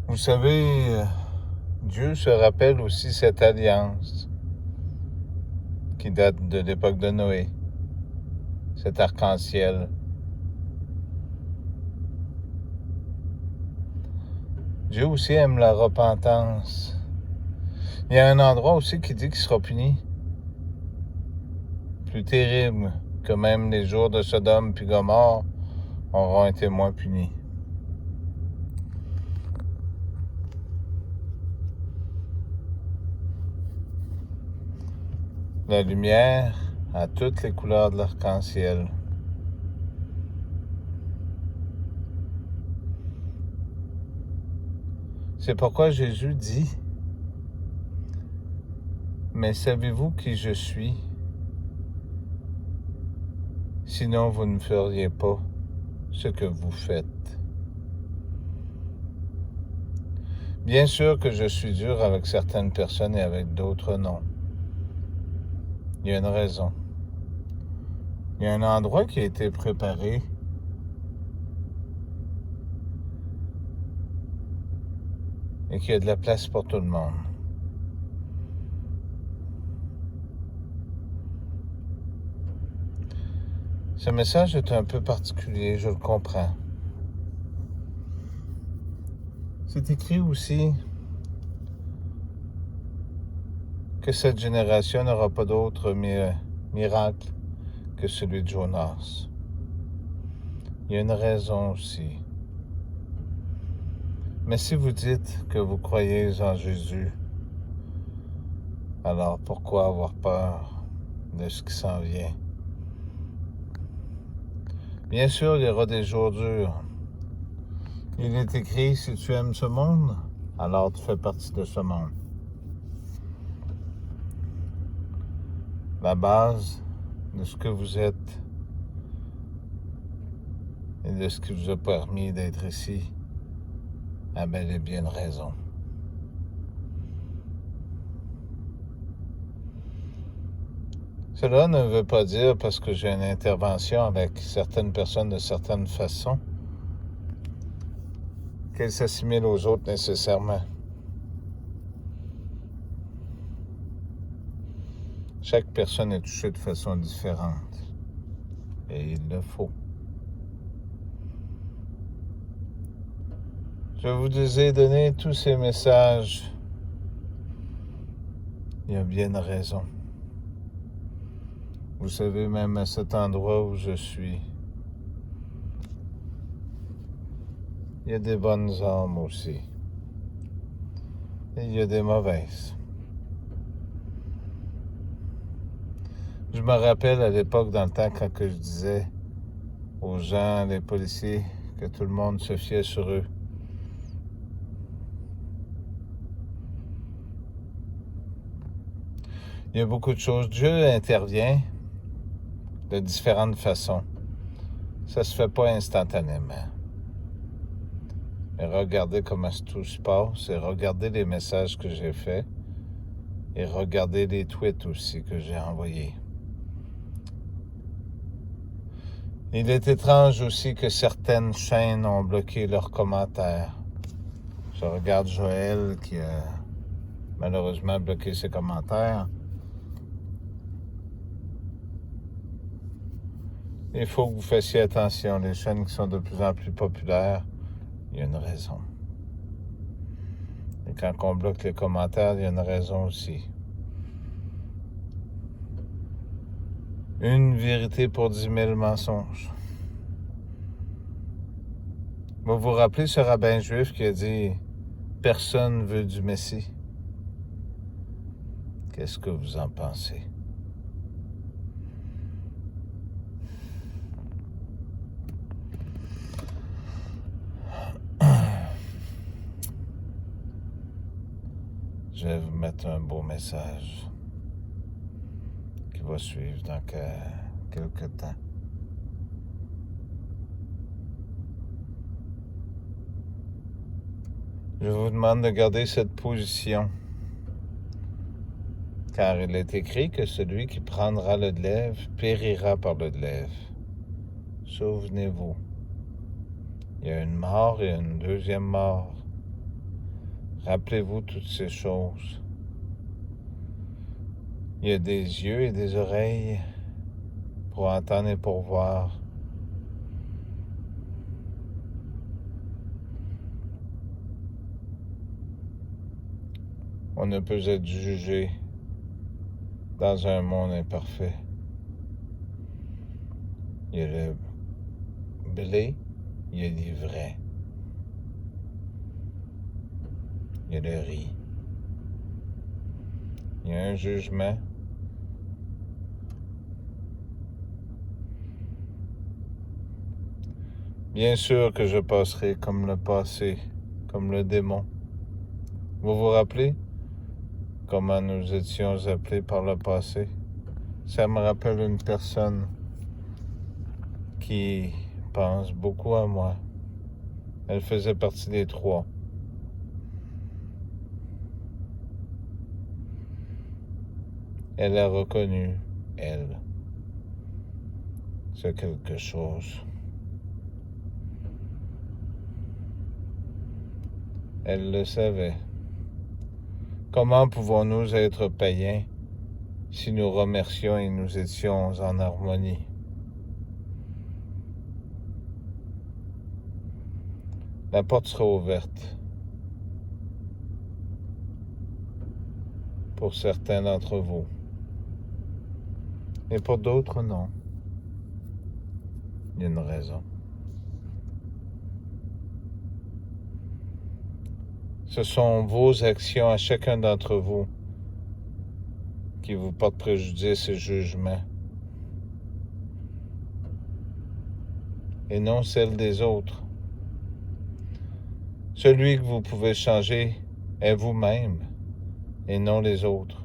Vous savez, Dieu se rappelle aussi cette alliance qui date de l'époque de Noé, cet arc-en-ciel. Dieu aussi aime la repentance. Il y a un endroit aussi qui dit qu'il sera puni. Plus terrible que même les jours de Sodome puis Gomorrhe auront été moins punis. La lumière a toutes les couleurs de l'arc-en-ciel. C'est pourquoi Jésus dit, « Mais savez-vous qui je suis? Sinon vous ne feriez pas ce que vous faites. » Bien sûr que je suis dur avec certaines personnes et avec d'autres non. Il y a une raison. Il y a un endroit qui a été préparé et qu'il y a de la place pour tout le monde. Ce message est un peu particulier, je le comprends. C'est écrit aussi que cette génération n'aura pas d'autre miracle que celui de Jonas. Il y a une raison aussi. Mais si vous dites que vous croyez en Jésus, alors pourquoi avoir peur de ce qui s'en vient? Bien sûr, il y aura des jours durs. Il est écrit, si tu aimes ce monde, alors tu fais partie de ce monde. La base de ce que vous êtes et de ce qui vous a permis d'être ici a bel et bien une raison. Cela ne veut pas dire, parce que j'ai une intervention avec certaines personnes de certaines façons, qu'elles s'assimilent aux autres nécessairement. Chaque personne est touchée de façon différente. Et il le faut. Je vous ai donné tous ces messages. Il y a bien une raison. Vous savez, même à cet endroit où je suis, il y a des bonnes âmes aussi. Et il y a des mauvaises. Je me rappelle à l'époque, dans le temps, quand je disais aux gens, les policiers, que tout le monde se fiait sur eux. Il y a beaucoup de choses. Dieu intervient de différentes façons. Ça se fait pas instantanément. Mais regardez comment tout se passe et regardez les messages que j'ai faits et regardez les tweets aussi que j'ai envoyés. Il est étrange aussi que certaines chaînes ont bloqué leurs commentaires. Je regarde Joël qui a malheureusement bloqué ses commentaires. Il faut que vous fassiez attention. Les chaînes qui sont de plus en plus populaires, il y a une raison. Et quand on bloque les commentaires, il y a une raison aussi. Une vérité pour 10 000 mensonges. Vous vous rappelez ce rabbin juif qui a dit « Personne veut du Messie ». Qu'est-ce que vous en pensez? Je vais vous mettre un beau message qui va suivre dans quelques temps. Je vous demande de garder cette position, car il est écrit que celui qui prendra le glaive périra par le glaive. Souvenez-vous, il y a une mort et une deuxième mort. Rappelez-vous toutes ces choses. Il y a des yeux et des oreilles pour entendre et pour voir. On ne peut être jugé dans un monde imparfait. Il y a le blé, il y a l'ivraie. Il y a le riz. Il y a un jugement. Bien sûr que je passerai comme le passé, comme le démon. Vous vous rappelez comment nous étions appelés par le passé? Ça me rappelle une personne qui pense beaucoup à moi. Elle faisait partie des 3. Elle a reconnu, elle, ce quelque chose. Elle le savait. Comment pouvons-nous être païens si nous remercions et nous étions en harmonie? La porte sera ouverte. Pour certains d'entre vous. Et pour d'autres, non. Il y a une raison. Ce sont vos actions à chacun d'entre vous qui vous portent préjudice et jugement. Et non celles des autres. Celui que vous pouvez changer est vous-même et non les autres.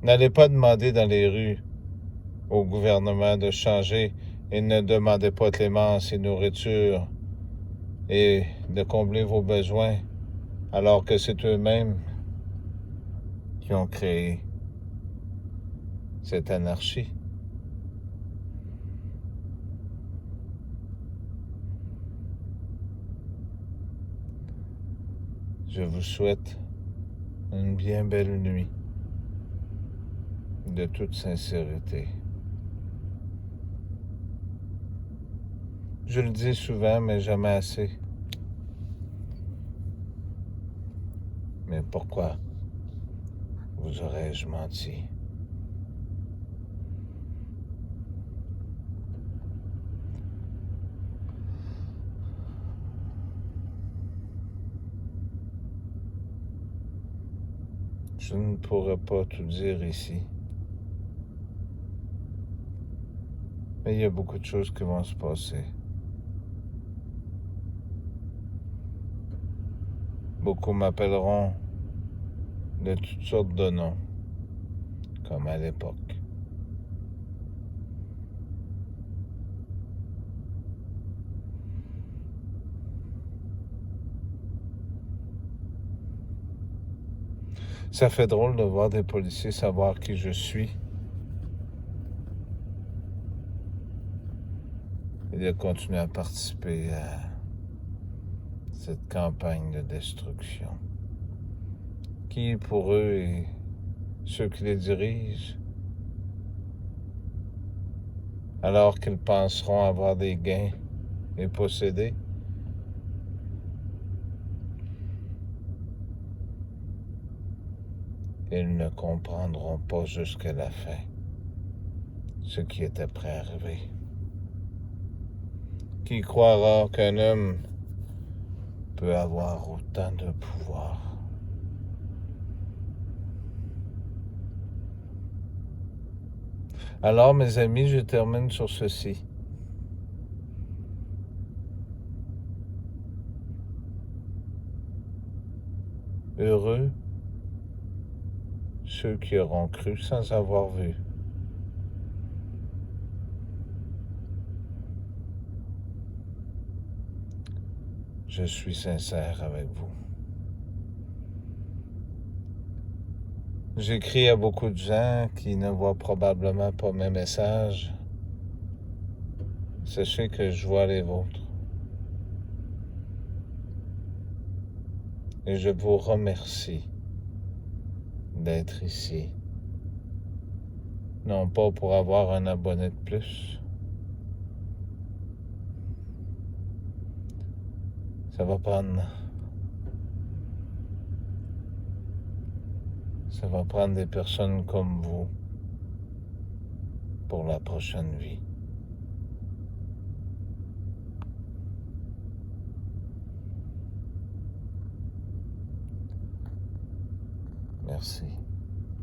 N'allez pas demander dans les rues au gouvernement de changer et ne demandez pas clémence et nourriture et de combler vos besoins alors que c'est eux-mêmes qui ont créé cette anarchie. Je vous souhaite une bien belle nuit, de toute sincérité. Je le dis souvent, mais jamais assez. Mais pourquoi vous aurais-je menti? Je ne pourrais pas tout dire ici. Mais il y a beaucoup de choses qui vont se passer. Beaucoup m'appelleront de toutes sortes de noms, comme à l'époque. Ça fait drôle de voir des policiers savoir qui je suis et de continuer à participer à cette campagne de destruction qui, pour eux et ceux qui les dirigent, alors qu'ils penseront avoir des gains et posséder, ils ne comprendront pas jusqu'à la fin ce qui était prêt à arriver. Qui croira qu'un homme peut avoir autant de pouvoir? Alors, mes amis, je termine sur ceci. Heureux ceux qui auront cru sans avoir vu. Je suis sincère avec vous. J'écris à beaucoup de gens qui ne voient probablement pas mes messages. Sachez que je vois les vôtres. Et je vous remercie d'être ici. Non pas pour avoir un abonné de plus. Ça va prendre des personnes comme vous pour la prochaine vie. Merci.